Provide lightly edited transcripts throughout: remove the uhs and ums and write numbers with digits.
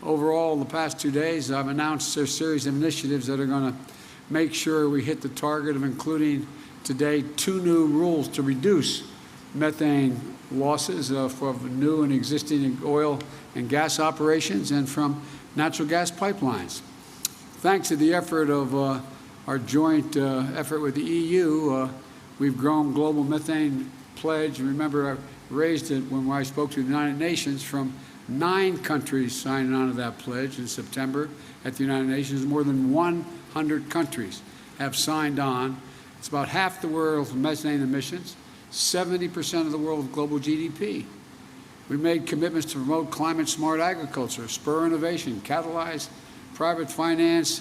overall, the past 2 days, I've announced a series of initiatives that are going to make sure we hit the target of including today 2 new rules to reduce methane losses from new and existing oil and gas operations and from natural gas pipelines. Thanks to the effort of our joint effort with the EU, we've grown global methane pledge. Remember, I raised it when I spoke to the United Nations from 9 countries signing on to that pledge in September at the United Nations. More than 100 countries have signed on. It's about half the world's methane emissions, 70% of the world's global GDP. We made commitments to promote climate-smart agriculture, spur innovation, catalyze private finance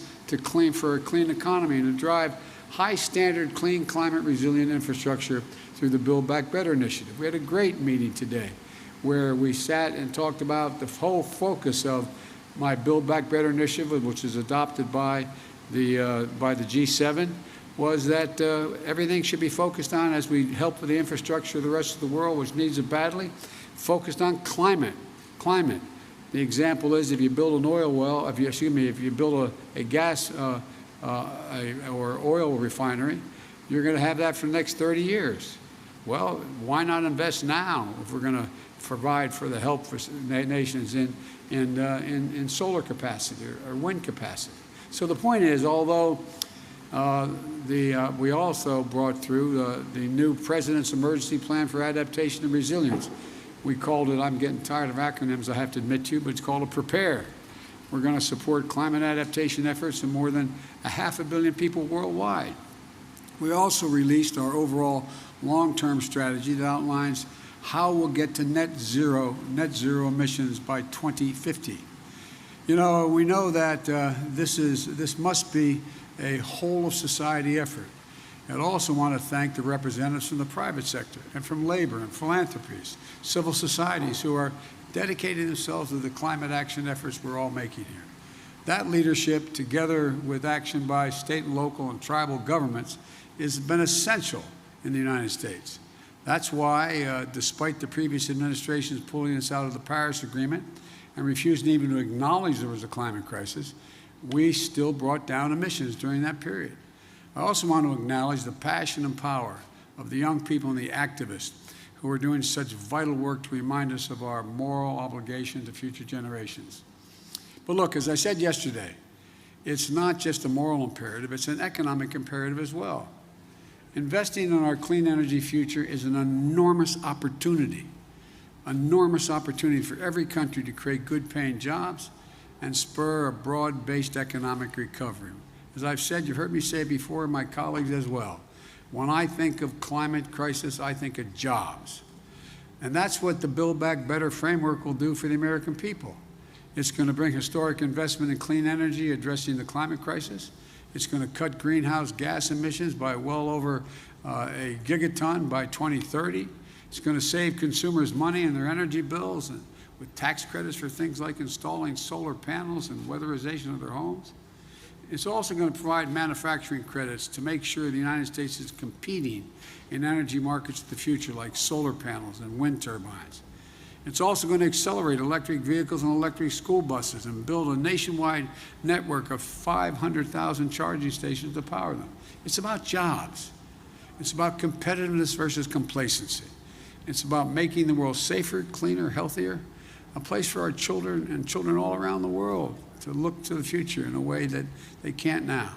for a clean economy, and to drive high-standard, clean, climate-resilient infrastructure through the Build Back Better initiative. We had a great meeting today where we sat and talked about the whole focus of my Build Back Better initiative, which is adopted by the G7, was that everything should be focused on, as we help with the infrastructure of the rest of the world, which needs it badly, focused on climate. The example is if you build an oil well, if you build a gas or oil refinery, you're going to have that for the next 30 years. Well, why not invest now if we're going to provide for the help for nations in solar capacity or wind capacity? So the point is, although we also brought through the new President's Emergency Plan for Adaptation and Resilience. We called it, I'm getting tired of acronyms, I have to admit to you, but it's called a PREPARE. We're going to support climate adaptation efforts in more than 500 million people worldwide. We also released our overall long-term strategy that outlines how we'll get to net zero emissions by 2050. You know, we know that this must be a whole of society effort. I'd also want to thank the representatives from the private sector and from labor and philanthropies, civil societies who are dedicating themselves to the climate action efforts we're all making here. That leadership, together with action by state and local and tribal governments, has been essential in the United States. That's why, despite the previous administration's pulling us out of the Paris Agreement and refusing even to acknowledge there was a climate crisis, we still brought down emissions during that period. I also want to acknowledge the passion and power of the young people and the activists who are doing such vital work to remind us of our moral obligation to future generations. But look, as I said yesterday, it's not just a moral imperative, it's an economic imperative as well. Investing in our clean energy future is an enormous opportunity for every country to create good-paying jobs and spur a broad-based economic recovery. As I've said, you've heard me say before, and my colleagues as well, when I think of climate crisis, I think of jobs. And that's what the Build Back Better framework will do for the American people. It's going to bring historic investment in clean energy addressing the climate crisis. It's going to cut greenhouse gas emissions by well over a gigaton by 2030. It's going to save consumers money in their energy bills and with tax credits for things like installing solar panels and weatherization of their homes. It's also going to provide manufacturing credits to make sure the United States is competing in energy markets of the future like solar panels and wind turbines. It's also going to accelerate electric vehicles and electric school buses and build a nationwide network of 500,000 charging stations to power them. It's about jobs. It's about competitiveness versus complacency. It's about making the world safer, cleaner, healthier, a place for our children and children all around the world to look to the future in a way that they can't now.